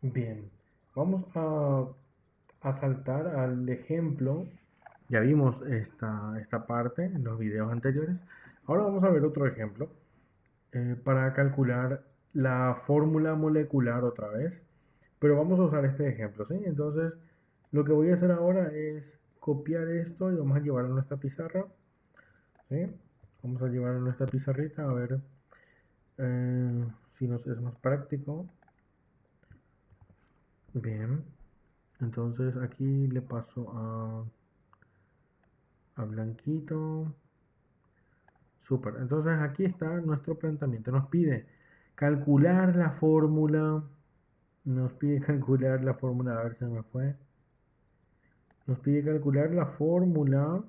Bien, vamos a saltar al ejemplo. Ya vimos esta parte en los videos anteriores. Ahora vamos a ver otro ejemplo para calcular la fórmula molecular otra vez. Pero vamos a usar este ejemplo, ¿sí? Entonces, lo que voy a hacer ahora es copiar esto y vamos a llevarlo a nuestra pizarra, ¿sí? Vamos a llevarlo a nuestra pizarrita a ver eh, si nos es más práctico. Bien, entonces aquí le paso a blanquito. Super. Entonces aquí está nuestro planteamiento. Nos pide calcular la fórmula. Nos pide calcular la fórmula. A ver si me fue. Nos pide calcular la fórmula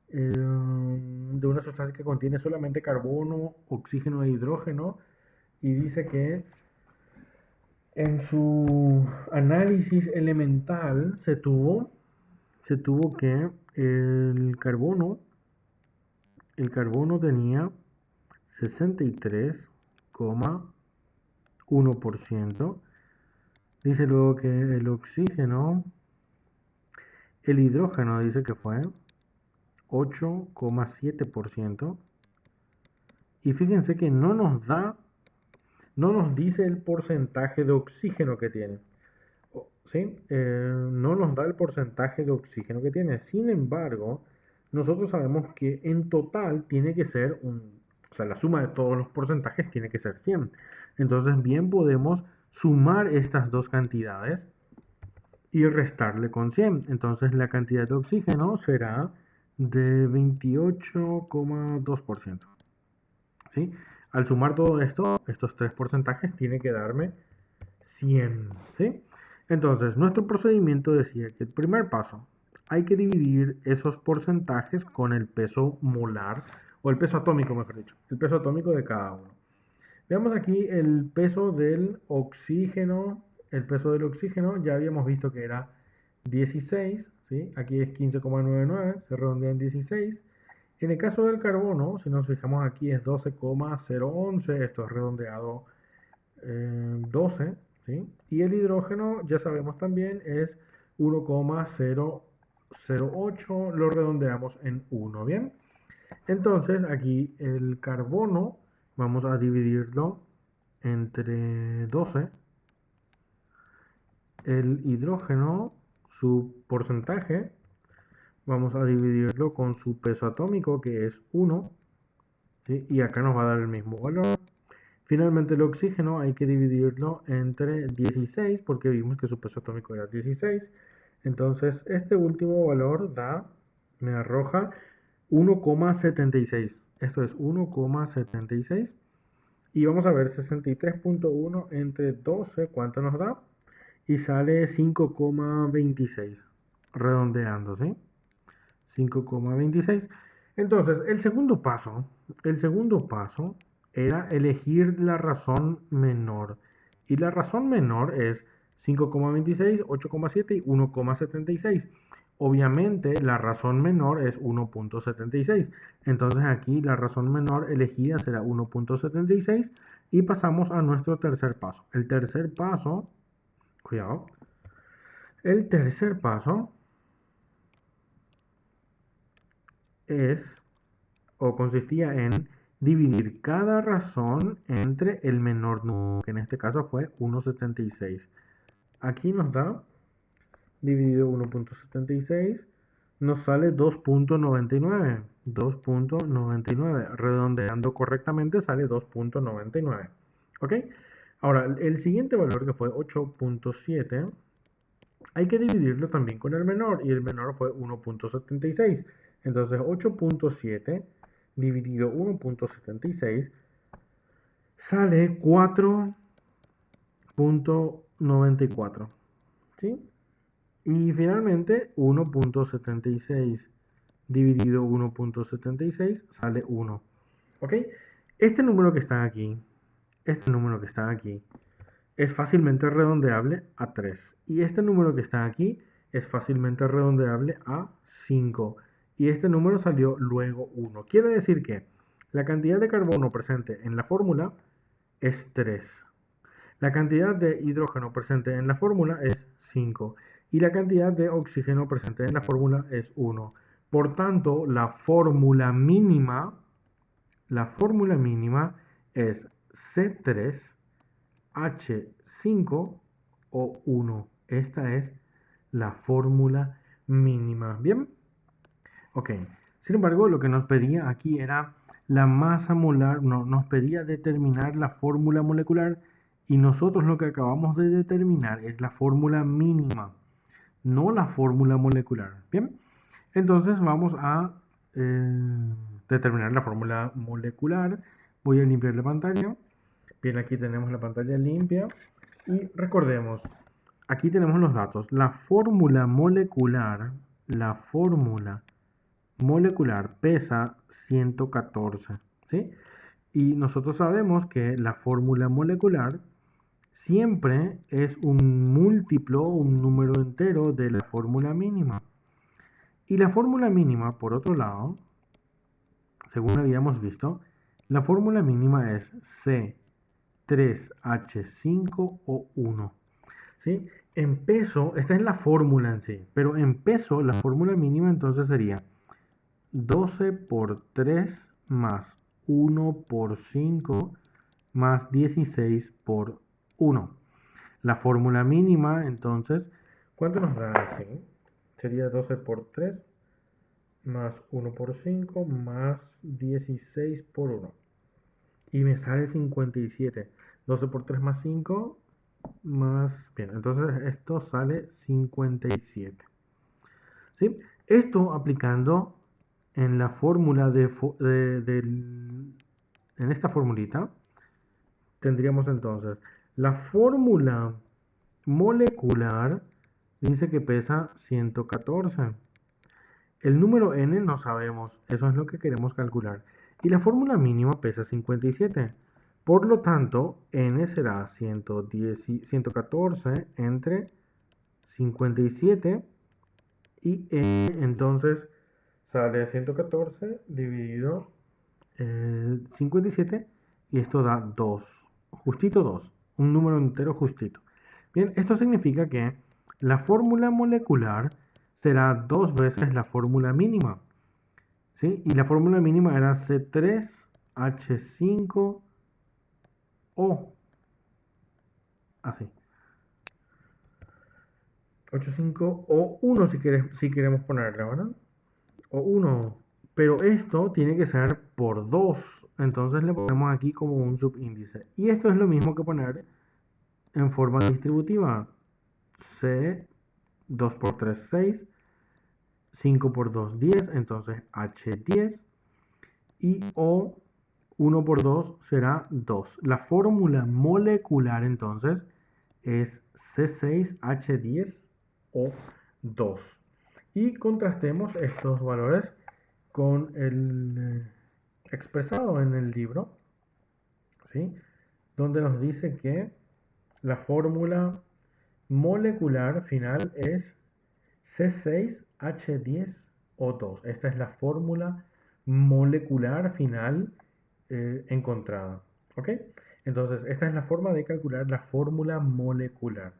de una sustancia que contiene solamente carbono, oxígeno e hidrógeno. Y dice que en su análisis elemental se tuvo que el carbono tenía 63,1%. Dice luego que el hidrógeno dice que fue 8,7%. Y fíjense que no nos dice el porcentaje de oxígeno que tiene. ¿Sí? No nos da el porcentaje de oxígeno que tiene. Sin embargo, nosotros sabemos que en total tiene que ser o sea, la suma de todos los porcentajes tiene que ser 100. Entonces, bien podemos sumar estas dos cantidades y restarle con 100. Entonces, la cantidad de oxígeno será de 28,2%. ¿Sí? Al sumar todo esto, estos tres porcentajes, tiene que darme 100, ¿sí? Entonces, nuestro procedimiento decía que el primer paso, hay que dividir esos porcentajes con el peso molar, o el peso atómico, mejor dicho, el peso atómico de cada uno. Veamos aquí el peso del oxígeno. El peso del oxígeno ya habíamos visto que era 16, ¿sí? Aquí es 15,99, se redondea en 16. En el caso del carbono, si nos fijamos aquí es 12,011, esto es redondeado 12, ¿sí? Y el hidrógeno, ya sabemos también, es 1,008, lo redondeamos en 1, ¿bien? Entonces aquí el carbono vamos a dividirlo entre 12. El hidrógeno, su porcentaje, vamos a dividirlo con su peso atómico, que es 1, ¿sí? Y acá nos va a dar el mismo valor. Finalmente el oxígeno hay que dividirlo entre 16 porque vimos que su peso atómico era 16. Entonces este último valor me arroja 1,76. Esto es 1,76. Y vamos a ver 63,1 entre 12, ¿cuánto nos da? Y sale 5,26, redondeando, ¿sí? 5,26. Entonces, el segundo paso era elegir la razón menor. Y la razón menor es 5,26, 8,7 y 1,76. Obviamente, la razón menor es 1,76. Entonces, aquí la razón menor elegida será 1,76 y pasamos a nuestro tercer paso. El tercer paso, cuidado, el tercer paso es o consistía en dividir cada razón entre el menor número, que en este caso fue 1,76. Aquí nos da, dividido 1,76, nos sale 2,99. 2,99. Redondeando correctamente sale 2,99. ¿Ok? Ahora, el siguiente valor que fue 8,7, hay que dividirlo también con el menor, y el menor fue 1,76. Entonces 8,7 dividido 1,76 sale 4,94. ¿Sí? Y finalmente 1,76 dividido 1,76 sale 1. ¿Ok? Este número que está aquí, este número que está aquí, es fácilmente redondeable a 3. Y este número que está aquí es fácilmente redondeable a 5. Y este número salió luego 1. Quiere decir que la cantidad de carbono presente en la fórmula es 3. La cantidad de hidrógeno presente en la fórmula es 5 y la cantidad de oxígeno presente en la fórmula es 1. Por tanto, la fórmula mínima es C3H5O1. Esta es la fórmula mínima. ¿Bien? Ok. Sin embargo, lo que nos pedía aquí era la masa molar, no, nos pedía determinar la fórmula molecular y nosotros lo que acabamos de determinar es la fórmula mínima, no la fórmula molecular. Bien, entonces vamos a determinar la fórmula molecular. Voy a limpiar la pantalla. Bien, aquí tenemos la pantalla limpia y recordemos, aquí tenemos los datos. La fórmula molecular pesa 114, ¿sí? Y nosotros sabemos que la fórmula molecular siempre es un múltiplo, un número entero de la fórmula mínima. Y la fórmula mínima, por otro lado, según habíamos visto, la fórmula mínima es C3H5O1. ¿Sí? En peso, esta es la fórmula en sí, pero en peso la fórmula mínima entonces sería 12 por 3 más 1 por 5 más 16 por 1. La fórmula mínima, entonces, ¿cuánto nos da así? Sería 12 por 3 más 1 por 5 más 16 por 1. Y me sale 57. 12 por 3 más 5 más... Bien, entonces esto sale 57. ¿Sí? Esto aplicando en la fórmula en esta formulita, tendríamos entonces la fórmula molecular dice que pesa 114. El número n no sabemos, eso es lo que queremos calcular. Y la fórmula mínima pesa 57. Por lo tanto, n será 114 entre 57 y n entonces sale 114 dividido 57 y esto da 2, justito 2, un número entero justito. Bien, esto significa que la fórmula molecular será 2 veces la fórmula mínima, ¿sí? Y la fórmula mínima era C3H5O, así. H5O1 si queremos ponerla, ¿verdad? O 1, pero esto tiene que ser por 2, entonces le ponemos aquí como un subíndice. Y esto es lo mismo que poner en forma distributiva. C, 2 por 3, 6, 5 por 2, 10, entonces H10 y O 1 por 2 será 2. La fórmula molecular entonces es C6H10O2. Y contrastemos estos valores con el expresado en el libro, ¿sí? Donde nos dice que la fórmula molecular final es C6H10O2. Esta es la fórmula molecular final encontrada. ¿Ok? Entonces, esta es la forma de calcular la fórmula molecular.